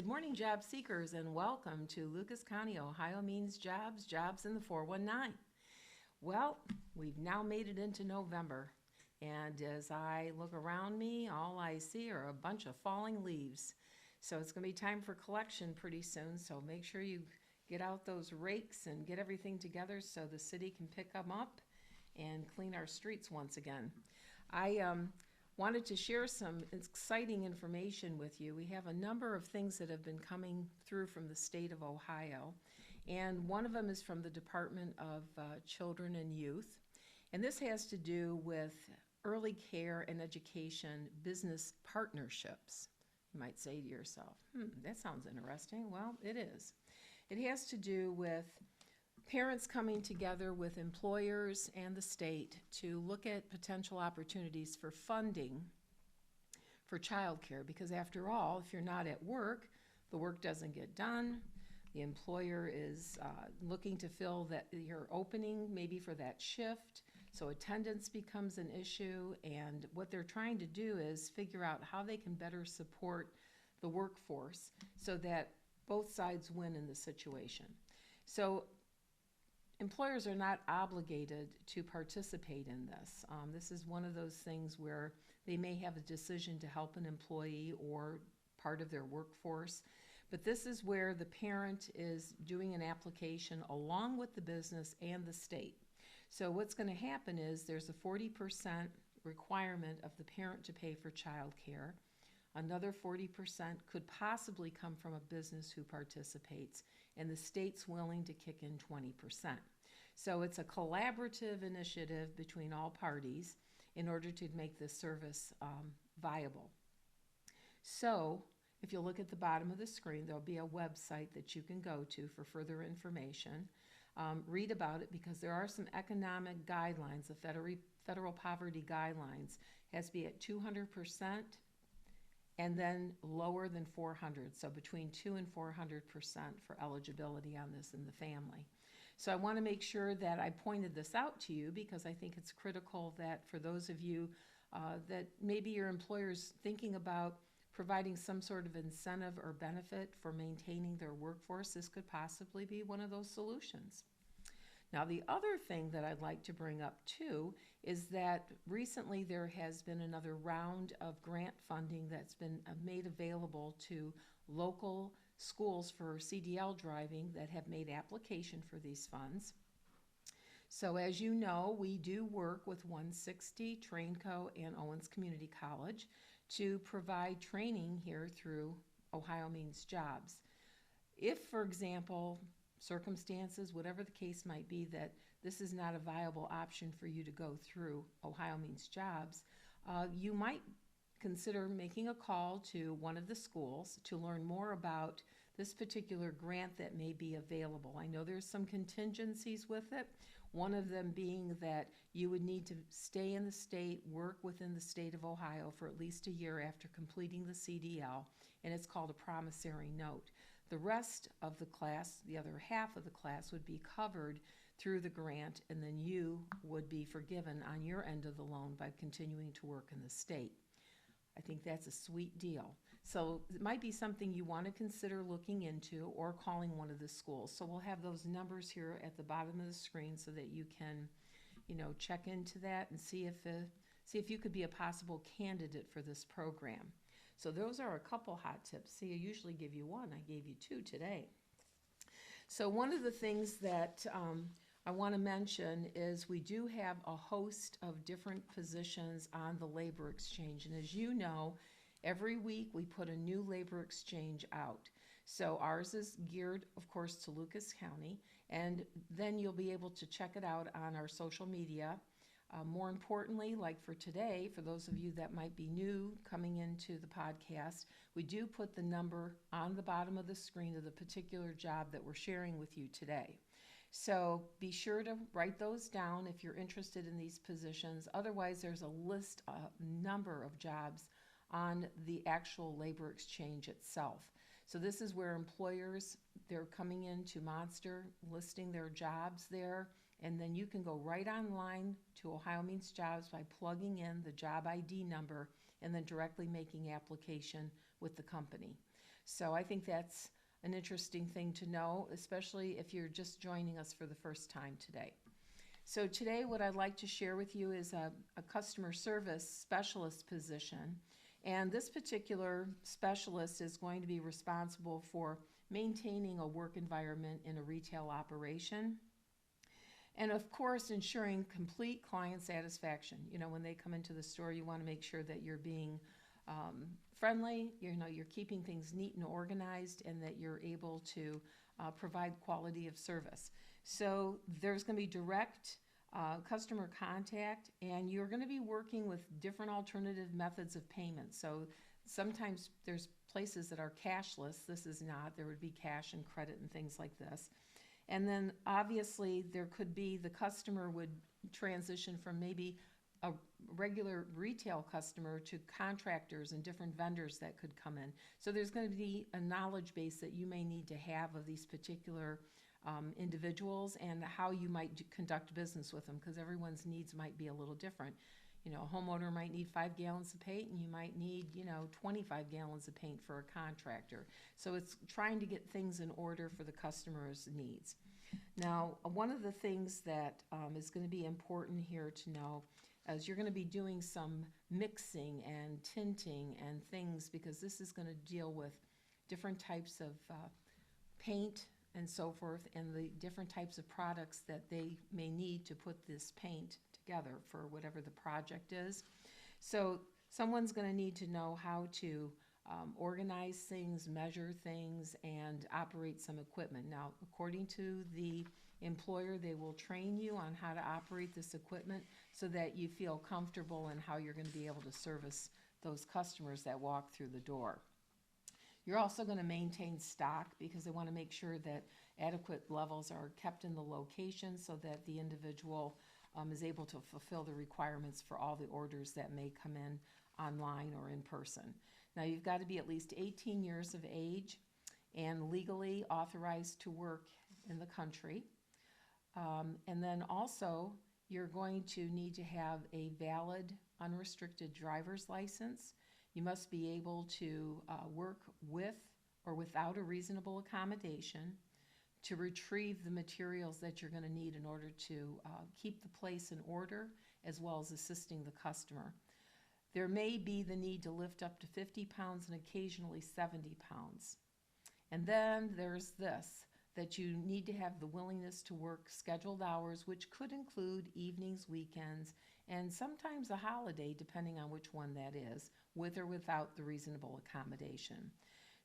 Good morning, job seekers, and welcome to Lucas County, Ohio Means Jobs, Jobs in the 419. Well, we've now made it into November, and as I look around me, all I see are a bunch of falling leaves. So it's going to be time for collection pretty soon, so make sure you get out those rakes and get everything together so the city can pick them up and clean our streets once again. I wanted to share some exciting information with you. We have a number of things that have been coming through from the state of Ohio, and one of them is from the Department of Children and Youth, and this has to do with early care and education business partnerships. You might say to yourself, that sounds interesting. Well, it is. It has to do with parents coming together with employers and the state to look at potential opportunities for funding for childcare, because after all, if you're not at work, the work doesn't get done. The employer is looking to fill your opening maybe for that shift, so attendance becomes an issue, and what they're trying to do is figure out how they can better support the workforce so that both sides win in the situation. So employers are not obligated to participate in this. This is one of those things where they may have a decision to help an employee or part of their workforce, but this is where the parent is doing an application along with the business and the state. So what's going to happen is there's a 40% requirement of the parent to pay for child care. Another 40% could possibly come from a business who participates, and the state's willing to kick in 20%. So it's a collaborative initiative between all parties in order to make this service viable. So if you look at the bottom of the screen, there'll be a website that you can go to for further information. Read about it, because there are some economic guidelines. The federal poverty guidelines has to be at 200% and then lower than 400, so between 200% and 400% for eligibility on this in the family. So I want to make sure that I pointed this out to you, because I think it's critical that for those of you that maybe your employer's thinking about providing some sort of incentive or benefit for maintaining their workforce, this could possibly be one of those solutions. Now, the other thing that I'd like to bring up too is that recently there has been another round of grant funding that's been made available to local schools for CDL driving that have made application for these funds. So as you know, we do work with 160 Trainco and Owens Community College to provide training here through Ohio Means Jobs. If, for example, circumstances, whatever the case might be, that this is not a viable option for you to go through Ohio Means Jobs, you might consider making a call to one of the schools to learn more about this particular grant that may be available. I know there's some contingencies with it, one of them being that you would need to stay in the state, work within the state of Ohio for at least a year after completing the CDL, and it's called a promissory note. The rest of the class, the other half of the class, would be covered through the grant, and then you would be forgiven on your end of the loan by continuing to work in the state. I think that's a sweet deal. So it might be something you want to consider looking into or calling one of the schools. So we'll have those numbers here at the bottom of the screen so that you can, check into that and see if you could be a possible candidate for this program. So those are a couple hot tips. See, I usually give you one. I gave you two today. So one of the things that I want to mention is we do have a host of different positions on the labor exchange. And as you know, every week we put a new labor exchange out. So ours is geared, of course, to Lucas County, and then you'll be able to check it out on our social media. More importantly, like for today, for those of you that might be new coming into the podcast, we do put the number on the bottom of the screen of the particular job that we're sharing with you today. So be sure to write those down if you're interested in these positions. Otherwise, there's a list, a number of jobs on the actual labor exchange itself. So this is where employers, they're coming into Monster, listing their jobs there, and then you can go right online to Ohio Means Jobs by plugging in the job ID number and then directly making application with the company. So I think that's an interesting thing to know, especially if you're just joining us for the first time today. So today what I'd like to share with you is a customer service specialist position. And this particular specialist is going to be responsible for maintaining a work environment in a retail operation. And of course, ensuring complete client satisfaction. You know, when they come into the store, you want to make sure that you're being friendly, you're keeping things neat and organized, and that you're able to provide quality of service. So there's going to be direct customer contact, and you're going to be working with different alternative methods of payment. So sometimes there's places that are cashless. This is not. There would be cash and credit and things like this. And then obviously there could be the customer would transition from maybe a regular retail customer to contractors and different vendors that could come in. So there's going to be a knowledge base that you may need to have of these particular individuals and how you might conduct business with them, because everyone's needs might be a little different. You know, a homeowner might need 5 gallons of paint, and you might need, 25 gallons of paint for a contractor. So it's trying to get things in order for the customer's needs. Now, one of the things that is going to be important here to know is you're going to be doing some mixing and tinting and things, because this is going to deal with different types of paint and so forth, and the different types of products that they may need to put this paint together for whatever the project is. So someone's going to need to know how to organize things, measure things, and operate some equipment. Now, according to the employer, they will train you on how to operate this equipment so that you feel comfortable in how you're going to be able to service those customers that walk through the door. You're also going to maintain stock, because they want to make sure that adequate levels are kept in the location so that the individual is able to fulfill the requirements for all the orders that may come in online or in person. Now, you've got to be at least 18 years of age and legally authorized to work in the country. And then also, you're going to need to have a valid, unrestricted driver's license. You must be able to work with or without a reasonable accommodation to retrieve the materials that you're going to need in order to keep the place in order, as well as assisting the customer. There may be the need to lift up to 50 pounds and occasionally 70 pounds. And then there's this, that you need to have the willingness to work scheduled hours, which could include evenings, weekends, and sometimes a holiday, depending on which one that is, with or without the reasonable accommodation.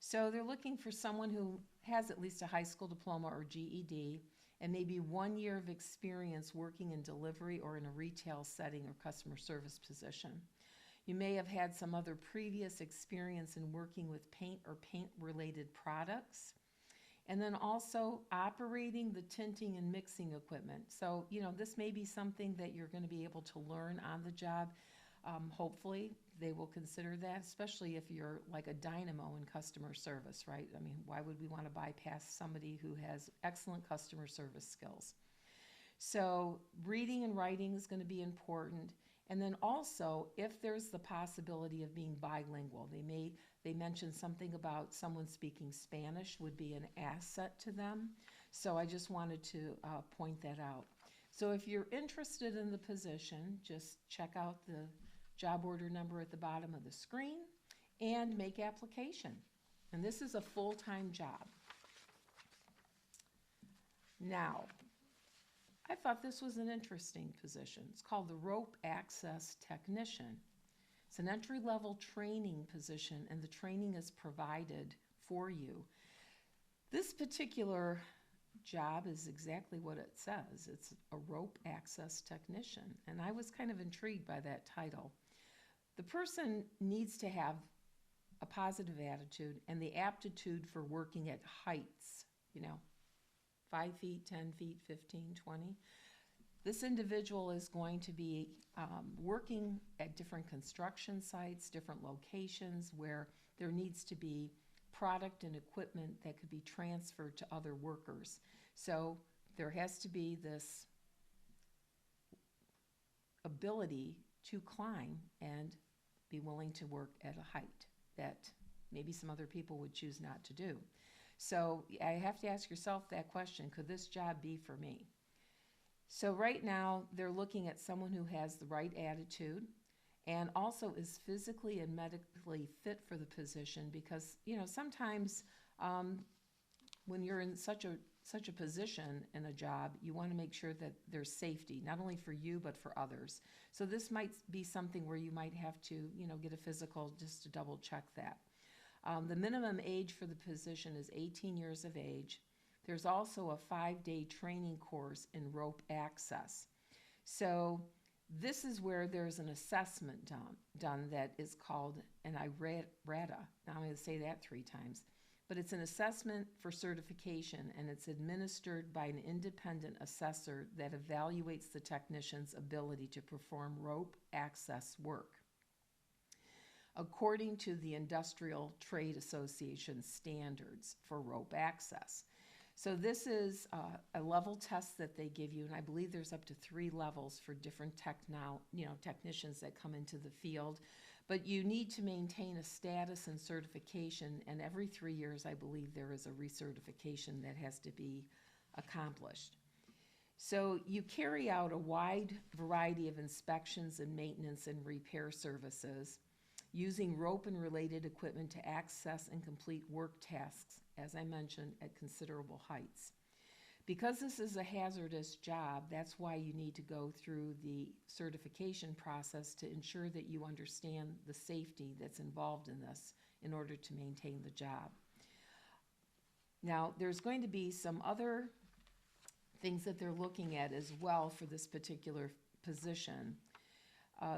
So they're looking for someone who has at least a high school diploma or GED, and maybe 1 year of experience working in delivery or in a retail setting or customer service position. You may have had some other previous experience in working with paint or paint-related products. And then also operating the tinting and mixing equipment. So, this may be something that you're going to be able to learn on the job. Hopefully, they will consider that, especially if you're like a dynamo in customer service, right? I mean, why would we want to bypass somebody who has excellent customer service skills? So reading and writing is going to be important. And then also, if there's the possibility of being bilingual, they mentioned something about someone speaking Spanish would be an asset to them. So I just wanted to point that out. So if you're interested in the position, just check out the job order number at the bottom of the screen and make application. And this is a full-time job. Now, I thought this was an interesting position. It's called the Rope Access Technician. It's an entry-level training position, and the training is provided for you. This particular job is exactly what it says. It's a rope access technician, and I was kind of intrigued by that title. The person needs to have a positive attitude and the aptitude for working at heights, 5 feet, 10 feet, 15, 20. This individual is going to be working at different construction sites, different locations where there needs to be product and equipment that could be transferred to other workers. So there has to be this ability to climb and be willing to work at a height that maybe some other people would choose not to do. So I have to ask yourself that question, could this job be for me? So right now, they're looking at someone who has the right attitude and also is physically and medically fit for the position, because, sometimes when you're in such a position in a job, you want to make sure that there's safety, not only for you, but for others. So this might be something where you might have to, get a physical just to double check that. The minimum age for the position is 18 years of age. There's also a 5-day training course in rope access. So this is where there's an assessment done that is called an IRADA. Now I'm going to say that 3 times. But it's an assessment for certification, and it's administered by an independent assessor that evaluates the technician's ability to perform rope access work according to the Industrial Trade Association standards for rope access. So this is a level test that they give you, and I believe there's up to 3 levels for different technicians that come into the field. But you need to maintain a status and certification, and every 3 years, I believe, there is a recertification that has to be accomplished. So you carry out a wide variety of inspections and maintenance and repair services using rope and related equipment to access and complete work tasks, as I mentioned, at considerable heights. Because this is a hazardous job, that's why you need to go through the certification process to ensure that you understand the safety that's involved in this in order to maintain the job. Now, there's going to be some other things that they're looking at as well for this particular position.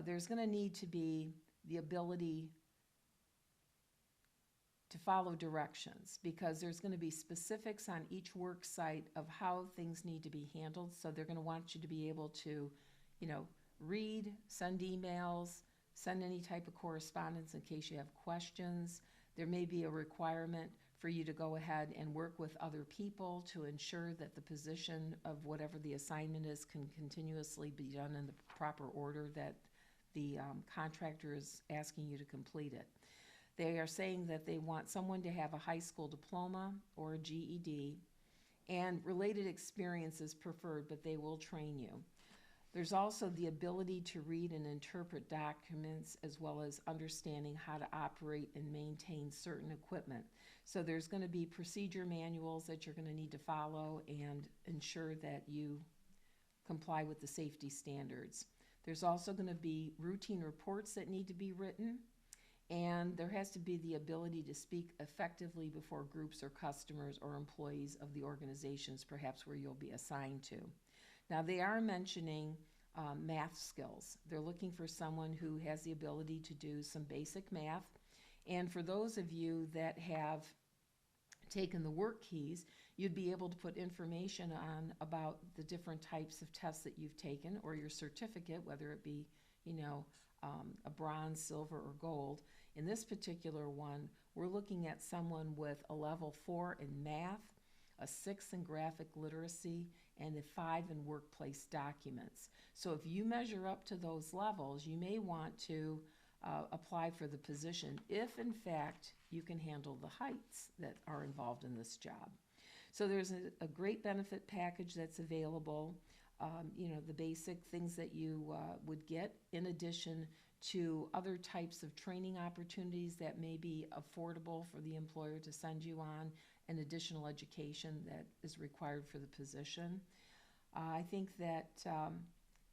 There's going to need to be the ability to follow directions, because there's going to be specifics on each work site of how things need to be handled. So they're going to want you to be able to, read, send emails, send any type of correspondence in case you have questions. There may be a requirement for you to go ahead and work with other people to ensure that the position of whatever the assignment is can continuously be done in the proper order that the contractor is asking you to complete it. They are saying that they want someone to have a high school diploma or a GED, and related experience is preferred, but they will train you. There's also the ability to read and interpret documents, as well as understanding how to operate and maintain certain equipment. So there's going to be procedure manuals that you're going to need to follow and ensure that you comply with the safety standards. There's also going to be routine reports that need to be written, and there has to be the ability to speak effectively before groups or customers or employees of the organizations, perhaps where you'll be assigned to. Now, they are mentioning math skills. They're looking for someone who has the ability to do some basic math. And for those of you that have taken the work keys, you'd be able to put information on about the different types of tests that you've taken, or your certificate, whether it be, a bronze, silver, or gold. In this particular one, we're looking at someone with a level 4 in math, a 6 in graphic literacy, and a 5 in workplace documents. So if you measure up to those levels, you may want to apply for the position if, in fact, you can handle the heights that are involved in this job. So there's a great benefit package that's available, the basic things that you would get, in addition to other types of training opportunities that may be affordable for the employer to send you on, and additional education that is required for the position. I think that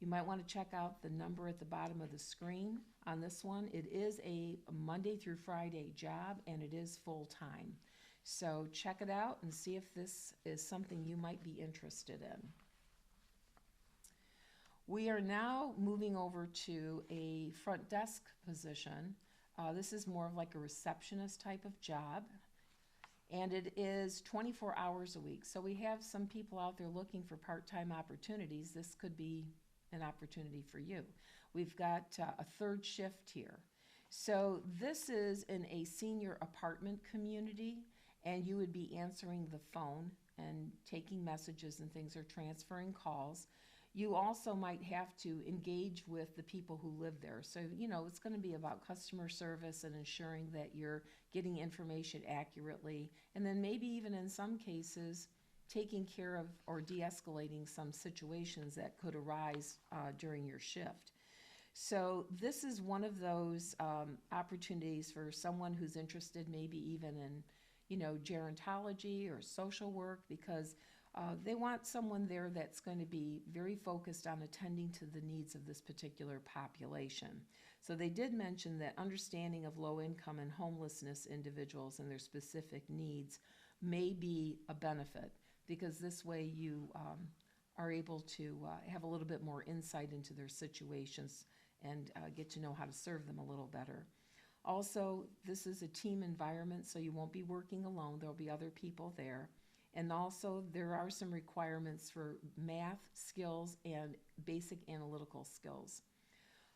you might want to check out the number at the bottom of the screen on this one. It is a Monday through Friday job, and it is full-time. So check it out and see if this is something you might be interested in. We are now moving over to a front desk position. This is more of like a receptionist type of job, and it is 24 hours a week. So we have some people out there looking for part-time opportunities. This could be an opportunity for you. We've got a third shift here. So this is in a senior apartment community, and you would be answering the phone and taking messages and things, or transferring calls. You also might have to engage with the people who live there. So, it's going to be about customer service and ensuring that you're getting information accurately, and then maybe even in some cases, taking care of or de-escalating some situations that could arise during your shift. So this is one of those opportunities for someone who's interested maybe even in, gerontology or social work, because they want someone there that's going to be very focused on attending to the needs of this particular population. So they did mention that understanding of low income and homelessness individuals and their specific needs may be a benefit, because this way you are able to have a little bit more insight into their situations and get to know how to serve them a little better. Also, this is a team environment, so you won't be working alone. There'll be other people there. And also, there are some requirements for math skills and basic analytical skills.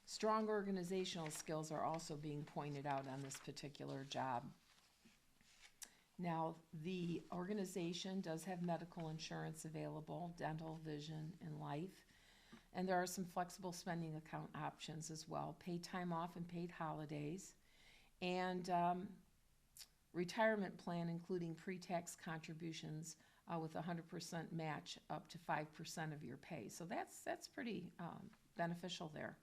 Strong organizational skills are also being pointed out on this particular job. Now, the organization does have medical insurance available, dental, vision, and life. And there are some flexible spending account options as well, paid time off and paid holidays, and retirement plan including pre-tax contributions with 100% match up to 5% of your pay. So that's pretty beneficial there.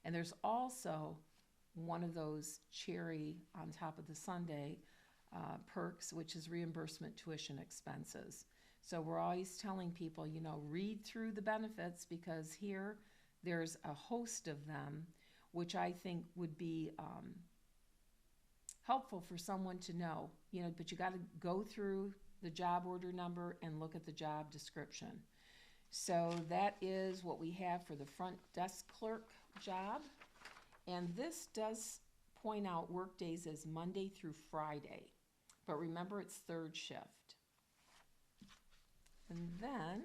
And there's also one of those cherry on top of the sundae perks, which is reimbursement tuition expenses. So we're always telling people, read through the benefits, because here there's a host of them, which I think would be helpful for someone to know, but you got to go through the job order number and look at the job description. So that is what we have for the front desk clerk job. And this does point out work days as Monday through Friday. But remember, it's third shift. And then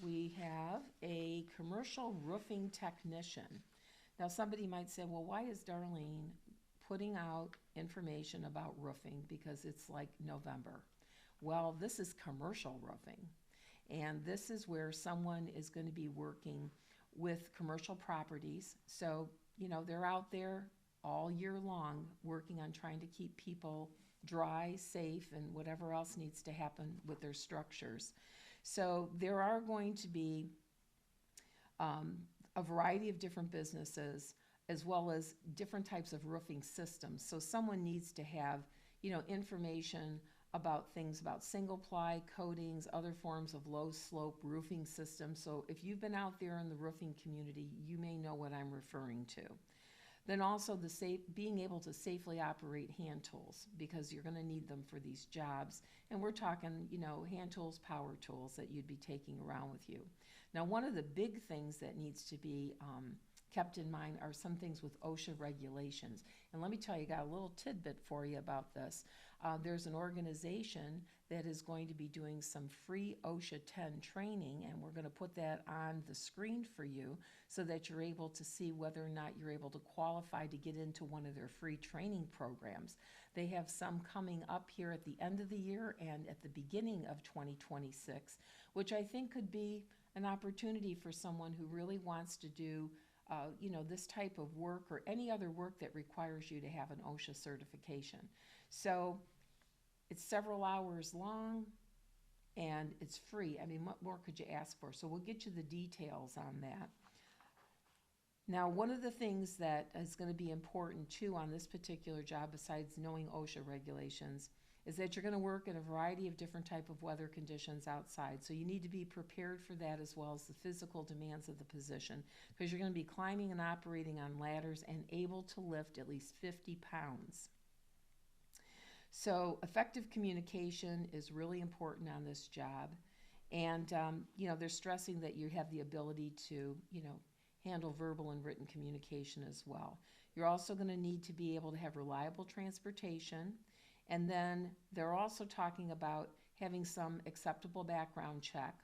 we have a commercial roofing technician. Now somebody might say, well, why is Darlene putting out information about roofing, because it's like November? Well, this is commercial roofing. And this is where someone is going to be working with commercial properties. So, they're out there all year long working on trying to keep people dry, safe, and whatever else needs to happen with their structures. So there are going to be a variety of different businesses, as well as different types of roofing systems. So someone needs to have, information about things about single ply, coatings, other forms of low slope roofing systems. So if you've been out there in the roofing community, you may know what I'm referring to. Then also being able to safely operate hand tools, because you're going to need them for these jobs. And we're talking, hand tools, power tools that you'd be taking around with you. Now, one of the big things that needs to be kept in mind are some things with OSHA regulations. And let me tell you, I got a little tidbit for you about this. There's an organization that is going to be doing some free OSHA 10 training, and we're going to put that on the screen for you so that you're able to see whether or not you're able to qualify to get into one of their free training programs. They have some coming up here at the end of the year and at the beginning of 2026, which I think could be an opportunity for someone who really wants to do this type of work or any other work that requires you to have an OSHA certification. So it's several hours long and it's free. I mean, what more could you ask for? So we'll get you the details on that. Now, one of the things that is going to be important too on this particular job, besides knowing OSHA regulations, is that you're going to work in a variety of different type of weather conditions outside. So you need to be prepared for that, as well as the physical demands of the position, because you're going to be climbing and operating on ladders and able to lift at least 50 pounds. So effective communication is really important on this job. And, they're stressing that you have the ability to, handle verbal and written communication as well. You're also going to need to be able to have reliable transportation. And then they're also talking about having some acceptable background check.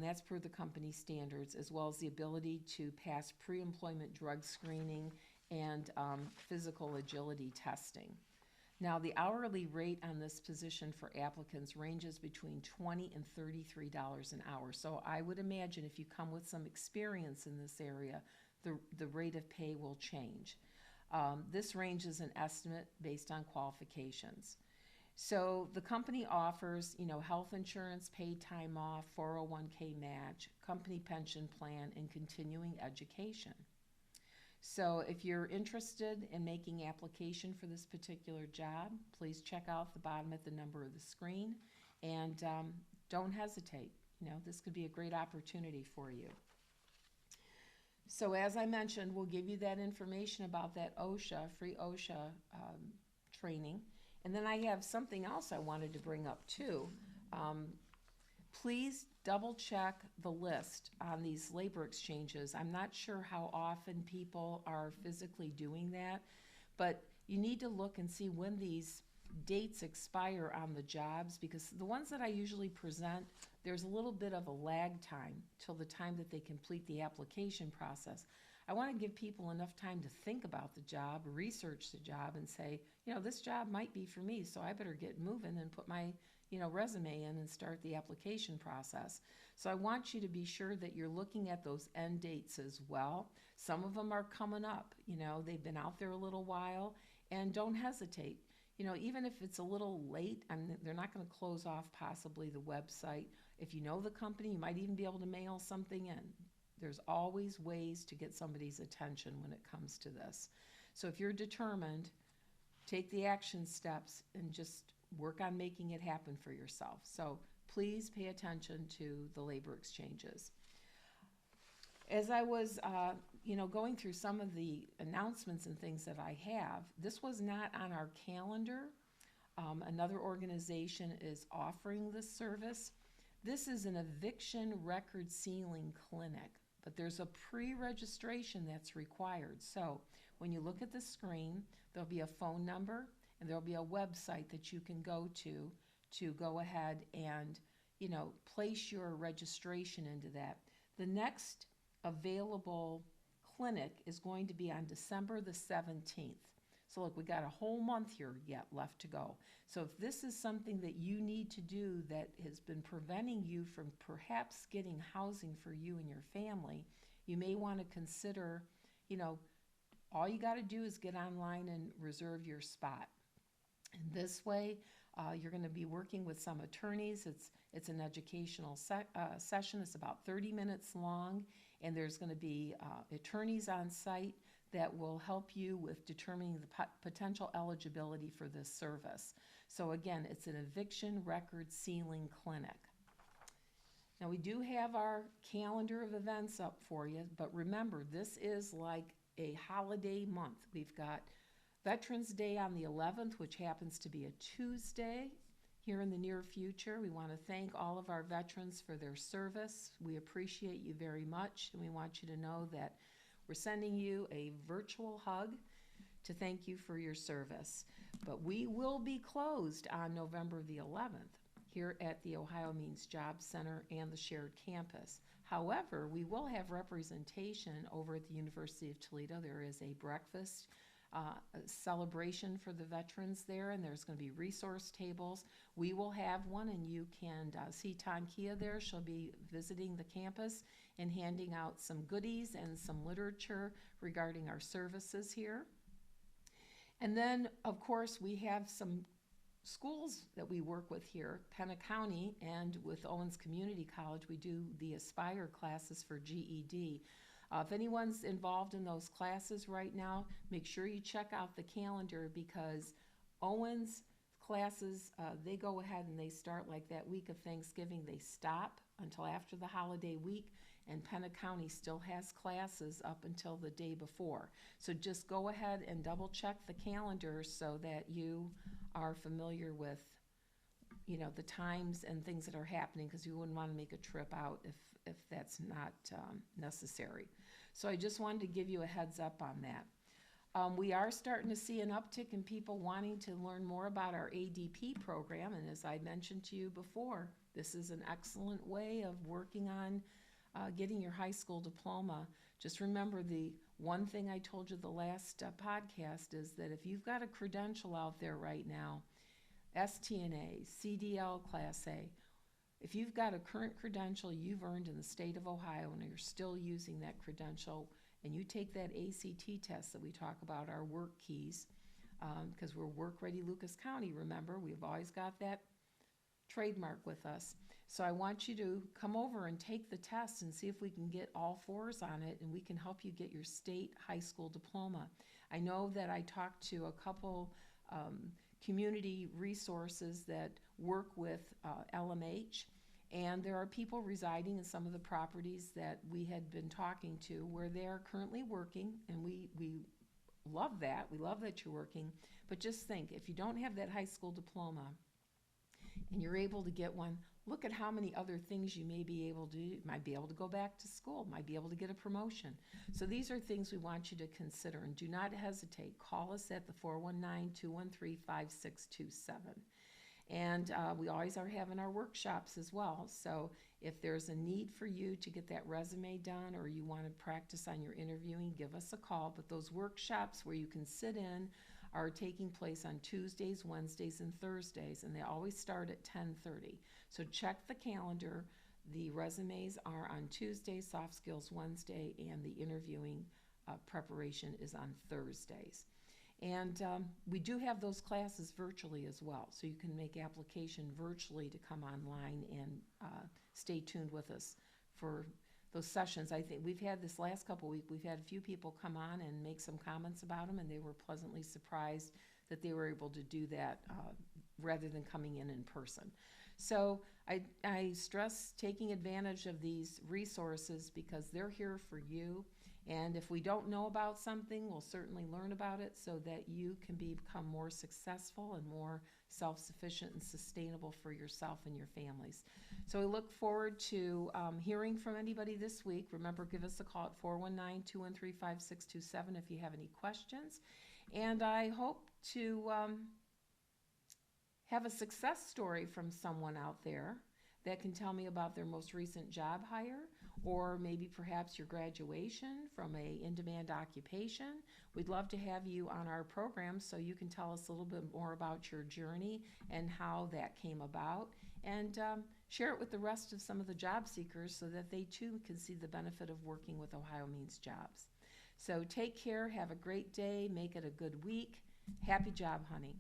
That's per the company standards, as well as the ability to pass pre-employment drug screening and physical agility testing. Now, the hourly rate on this position for applicants ranges between $20 and $33 an hour. So I would imagine if you come with some experience in this area, the rate of pay will change. This range is an estimate based on qualifications. So the company offers, health insurance, paid time off, 401k match, company pension plan, and continuing education. So if you're interested in making application for this particular job, please check out the bottom at the number of the screen, and don't hesitate. This could be a great opportunity for you. So as I mentioned, we'll give you that information about that OSHA, free OSHA training. And then I have something else I wanted to bring up too. Please double check the list on these labor exchanges. I'm not sure how often people are physically doing that, but you need to look and see when these dates expire on the jobs, because the ones that I usually present, there's a little bit of a lag time till the time that they complete the application process. I want to give people enough time to think about the job, research the job, and say, this job might be for me, so I better get moving and put my resume in and start the application process. So I want you to be sure that you're looking at those end dates as well. Some of them are coming up, they've been out there a little while, and don't hesitate. Even if it's a little late, they're not going to close off possibly the website. If you know the company, you might even be able to mail something in. There's always ways to get somebody's attention when it comes to this. So if you're determined, take the action steps and just work on making it happen for yourself. So please pay attention to the labor exchanges. As I was, going through some of the announcements and things that I have, this was not on our calendar. Another organization is offering this service. This is an eviction record sealing clinic, but there's a pre-registration that's required. So when you look at the screen, there'll be a phone number and there'll be a website that you can go to go ahead and, place your registration into that. The next available clinic is going to be on December the 17th. So look, we got a whole month here yet left to go. So if this is something that you need to do that has been preventing you from perhaps getting housing for you and your family, you may want to consider, all you got to do is get online and reserve your spot. And this way, you're going to be working with some attorneys. It's an educational session. It's about 30 minutes long, and there's going to be attorneys on site that will help you with determining the potential eligibility for this service. So again, it's an eviction record sealing clinic. Now we do have our calendar of events up for you, but remember, this is like a holiday month. We've got Veterans Day on the 11th, which happens to be a Tuesday here in the near future. We want to thank all of our veterans for their service. We appreciate you very much, and we want you to know that we're sending you a virtual hug to thank you for your service. But we will be closed on November the 11th here at the OhioMeansJobs Center and the shared campus. However, we will have representation over at the University of Toledo. There is a breakfast celebration for the veterans there, and there's going to be resource tables. We will have one, and you can see Tankia there. She'll be visiting the campus and handing out some goodies and some literature regarding our services here. And then, of course, we have some schools that we work with here, Penna County, and with Owens Community College, we do the Expire classes for GED. If anyone's involved in those classes right now, make sure you check out the calendar, because Owens classes, they go ahead and they start like that week of Thanksgiving. They stop until after the holiday week, and Penna County still has classes up until the day before. So just go ahead and double check the calendar so that you are familiar with, the times and things that are happening, because you wouldn't want to make a trip out if that's not necessary. So I just wanted to give you a heads up on that. We are starting to see an uptick in people wanting to learn more about our ADP program, and as I mentioned to you before, this is an excellent way of working on getting your high school diploma. Just remember, the one thing I told you the last podcast is that if you've got a credential out there right now, STNA, CDL Class A, if you've got a current credential you've earned in the state of Ohio and you're still using that credential, and you take that ACT test that we talk about, our work keys, because we're Work Ready Lucas County, remember, we've always got that trademark with us. So I want you to come over and take the test and see if we can get all fours on it, and we can help you get your state high school diploma. I know that I talked to a couple community resources that work with LMH, and there are people residing in some of the properties that we had been talking to where they are currently working, and we love that. We love that you're working, but just think, if you don't have that high school diploma and you're able to get one, look at how many other things you may be able to do. You might be able to go back to school, might be able to get a promotion. So these are things we want you to consider, and do not hesitate. Call us at the 419-213-5627. And we always are having our workshops as well. So if there's a need for you to get that resume done, or you want to practice on your interviewing, give us a call. But those workshops where you can sit in are taking place on Tuesdays, Wednesdays, and Thursdays, and they always start at 10:30. So check the calendar. The resumes are on Tuesday, soft skills Wednesday, and the interviewing preparation is on Thursdays. And we do have those classes virtually as well, so you can make application virtually to come online and stay tuned with us for those sessions. I think we've had this last couple weeks, we've had a few people come on and make some comments about them, and they were pleasantly surprised that they were able to do that rather than coming in person. So I stress taking advantage of these resources because they're here for you. And if we don't know about something, we'll certainly learn about it so that you can become more successful and more self-sufficient and sustainable for yourself and your families. So we look forward to hearing from anybody this week. Remember, give us a call at 419-213-5627 if you have any questions. And I hope to have a success story from someone out there that can tell me about their most recent job hire, or maybe perhaps your graduation from a in-demand occupation. We'd love to have you on our program so you can tell us a little bit more about your journey and how that came about, and share it with the rest of some of the job seekers so that they too can see the benefit of working with OhioMeansJobs. So take care, have a great day, make it a good week. Happy job hunting.